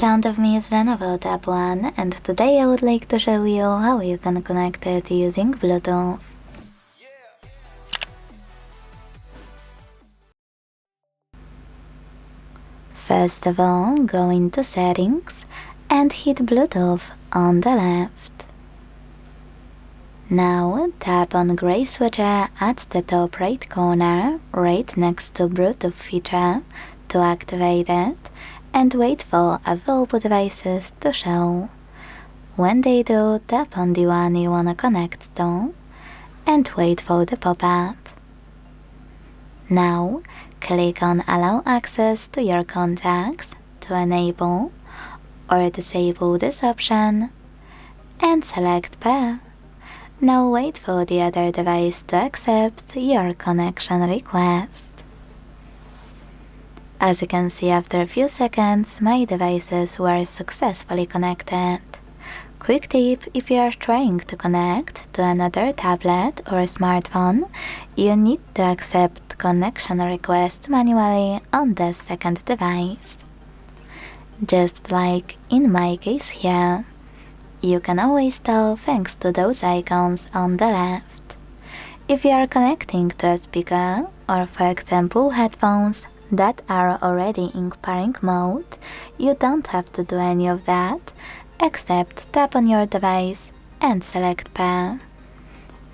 front of me is LENOVO Tab One, and today I would like to show you how you can connect it using Bluetooth. First of all, go into Settings and hit Bluetooth on the left. Now tap on gray switcher at the top right corner, right next to Bluetooth feature, to activate it, and wait for available devices to show. When they do, tap on the one you wanna connect to, and wait for the pop-up. Now, click on Allow access to your contacts to enable or disable this option, and select Pair. Now wait for the other device to accept your connection request. As you can see, after a few seconds, my devices were successfully connected. Quick tip: if you are trying to connect to another tablet or smartphone, you need to accept connection request manually on the second device. Just like in my case here. You can always tell thanks to those icons on the left. If you are connecting to a speaker, or for example headphones, that are already in pairing mode, you don't have to do any of that, except tap on your device and select pair.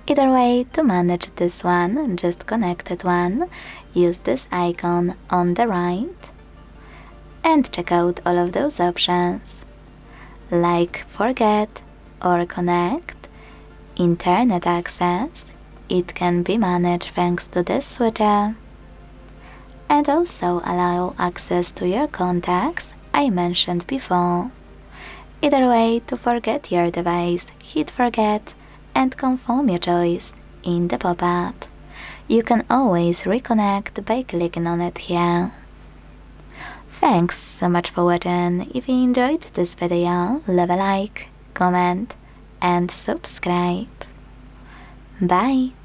Either way, to manage this one, just connected one, use this icon on the right, and check out all of those options, like forget or connect, internet access, it can be managed thanks to this switcher, and also allow access to your contacts I mentioned before. Either way, to forget your device, hit forget and confirm your choice in the pop-up. You can always reconnect by clicking on it here. Thanks so much for watching. If you enjoyed this video, leave a like, comment and subscribe. Bye!